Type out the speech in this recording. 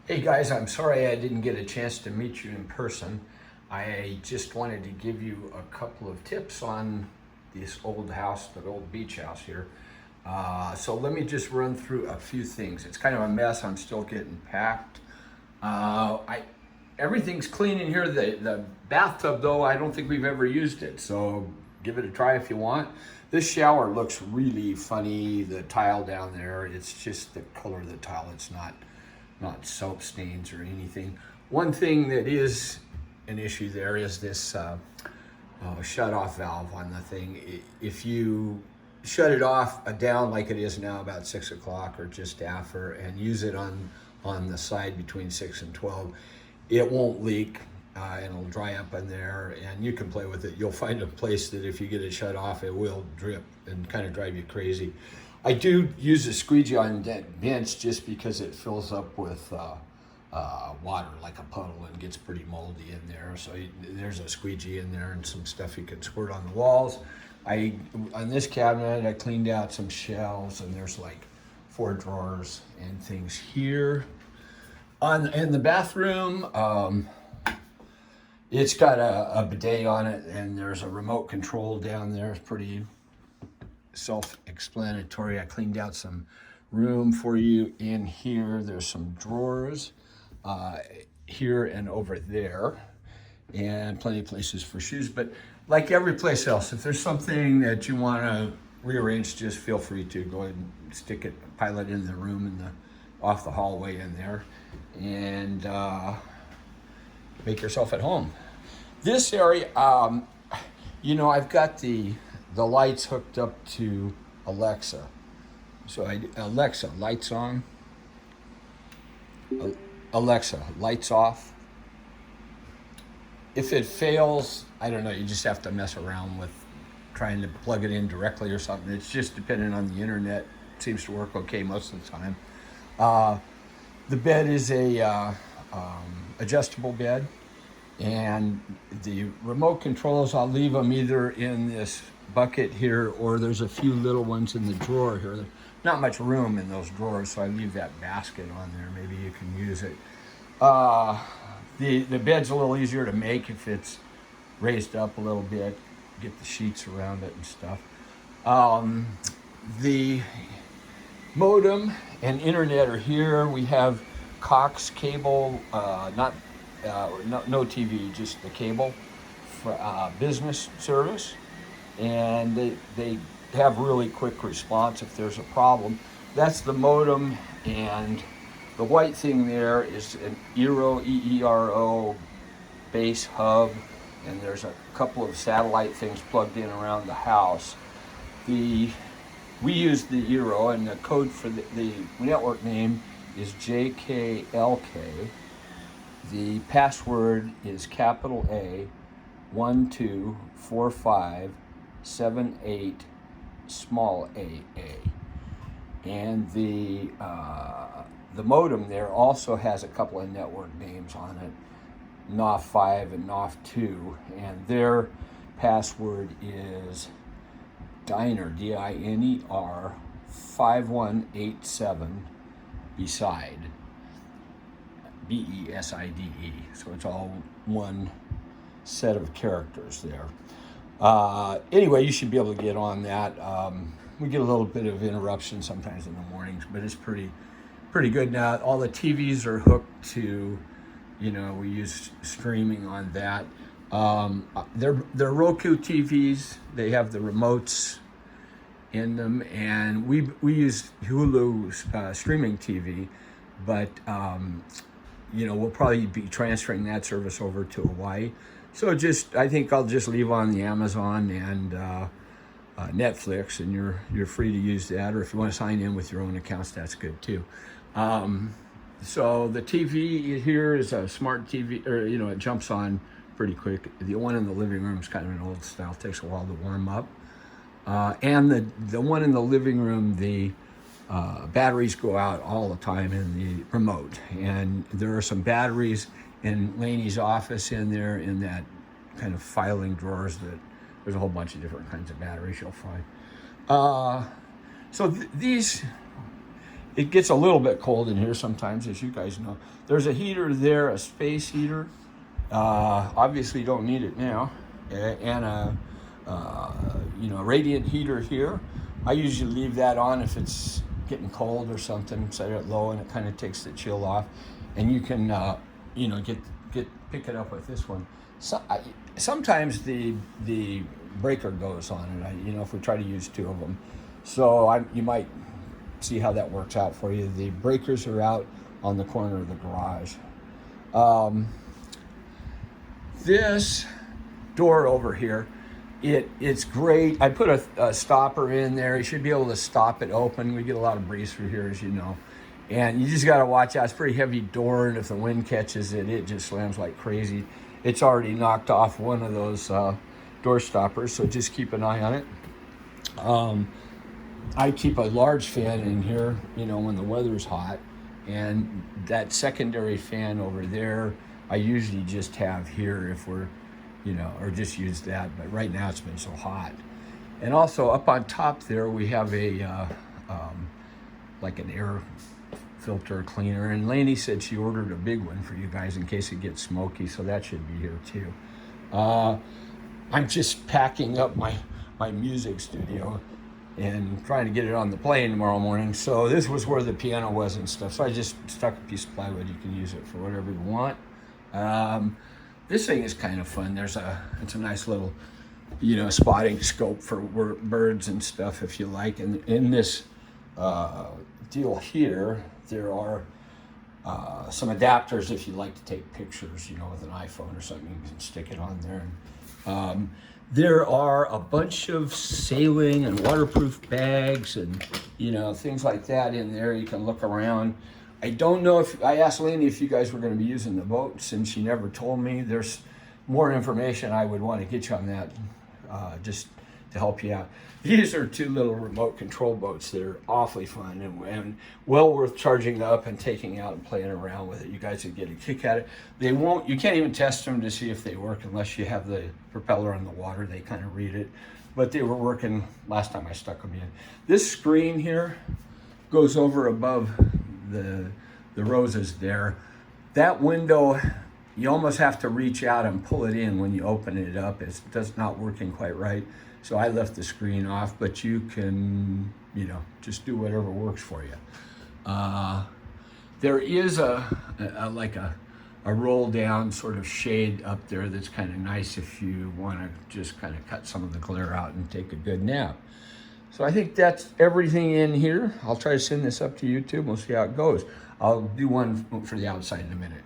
Hey guys, I'm sorry I didn't get a chance to meet you in person. I just wanted to give you a couple of tips on this old house, the old beach house here. So let me just run through a few things. It's kind of a mess. I'm still getting packed. I Everything's clean in here. The bathtub though, I don't think we've ever used it. So give it a try if you want. This shower looks really funny. The tile down there, it's just the color of the tile. It's not soap stains or anything. One thing that is an issue there is this shut-off valve on the thing. If you shut it off down like it is now about 6 o'clock or just after and use it on the side between 6 and 12, it won't leak and it'll dry up in there and you can play with it. You'll find a place that if you get it shut off, it will drip and kind of drive you crazy. I do use a squeegee on that bench just because it fills up with water like a puddle and gets pretty moldy in there. So there's a squeegee in there and some stuff you can squirt on the walls. On this cabinet, I cleaned out some shelves and there's like 4 drawers and things here. In the bathroom, it's got a bidet on it and there's a remote control down there. It's pretty self-explanatory. I cleaned out some room for you in here. There's some drawers here and over there, and plenty of places for shoes. But like every place else, if there's something that you want to rearrange, just feel free to go ahead and stick it, pile it in the room in off the hallway in there, and make yourself at home. This area, I've got the lights hooked up to Alexa. So Alexa, lights on. Alexa, lights off. If it fails, I don't know, you just have to mess around with trying to plug it in directly or something. It's just dependent on the internet. It seems to work okay most of the time. The bed is a adjustable bed. And the remote controls, I'll leave them either in this bucket here or there's a few little ones in the drawer here. There's not much room in those drawers, so I leave that basket on there. Maybe you can use it. The bed's a little easier to make if it's raised up a little bit, get the sheets around it and stuff. The modem and internet are here. We have Cox cable, no TV, just the cable for business service, and they have really quick response if there's a problem. That's the modem, and the white thing there is an Eero, EERO base hub, and there's a couple of satellite things plugged in around the house. We use the Eero, and the code for the network name is JKLK. The password is capital A 124578 small a. And the modem there also has a couple of network names on it, NOF5 and NOF2, and their password is DINER, DINER 5187 beside. BESIDE. So it's all one set of characters there. Anyway, you should be able to get on that. We get a little bit of interruption sometimes in the mornings, but it's pretty good now. All the TVs are hooked to, we use streaming on that. They're Roku TVs. They have the remotes in them, and we use Hulu streaming TV, but we'll probably be transferring that service over to Hawaii. So I think I'll just leave on the Amazon and Netflix, and you're free to use that. Or if you want to sign in with your own accounts, that's good too. So the TV here is a smart TV, or it jumps on pretty quick. The one in the living room is kind of an old style; takes a while to warm up. And the one in the living room, the batteries go out all the time in the remote, and there are some batteries in Laney's office in there in that kind of filing drawers. That there's a whole bunch of different kinds of batteries you'll find. So these it gets a little bit cold in here sometimes, as you guys know. There's a heater there, a space heater. Obviously you don't need it now. And a radiant heater here. I usually leave that on if it's getting cold or something, set it low, and it kind of takes the chill off. And you can, pick it up with this one. So, sometimes the breaker goes on it. If we try to use two of them, so you might see how that works out for you. The breakers are out on the corner of the garage. This door over here, it's great. I put a stopper in there. You should be able to stop it open. We get a lot of breeze through here, as you know. And you just got to watch out. It's a pretty heavy door, and if the wind catches it, it just slams like crazy. It's already knocked off one of those door stoppers, so just keep an eye on it. I keep a large fan in here, when the weather's hot. And that secondary fan over there, I usually just have here if we're, or just use that. But right now it's been so hot. And also up on top there, we have like an air filter cleaner. And Lainey said she ordered a big one for you guys in case it gets smoky. So that should be here too. I'm just packing up my music studio and trying to get it on the plane tomorrow morning. So this was where the piano was and stuff. So I just stuck a piece of plywood. You can use it for whatever you want. This thing is kind of fun. It's a nice little, spotting scope for birds and stuff if you like. And in this deal here, there are some adapters if you like to take pictures, with an iPhone or something. You can stick it on there. And, there are a bunch of sailing and waterproof bags and, things like that in there. You can look around. I don't know if, I asked Lainey if you guys were going to be using the boat, since she never told me. There's more information I would want to get you on that, just to help you out. These are two little remote control boats that are awfully fun and well worth charging up and taking out and playing around with it. You guys would get a kick at it. You can't even test them to see if they work unless you have the propeller on the water. They kind of read it, but they were working last time I stuck them in. This screen here goes over above the roses there. That window, you almost have to reach out and pull it in when you open it up. It's not working quite right. So I left the screen off, but you can, just do whatever works for you. There is a roll down sort of shade up there that's kind of nice if you want to just kind of cut some of the glare out and take a good nap. So I think that's everything in here. I'll try to send this up to YouTube. We'll see how it goes. I'll do one for the outside in a minute.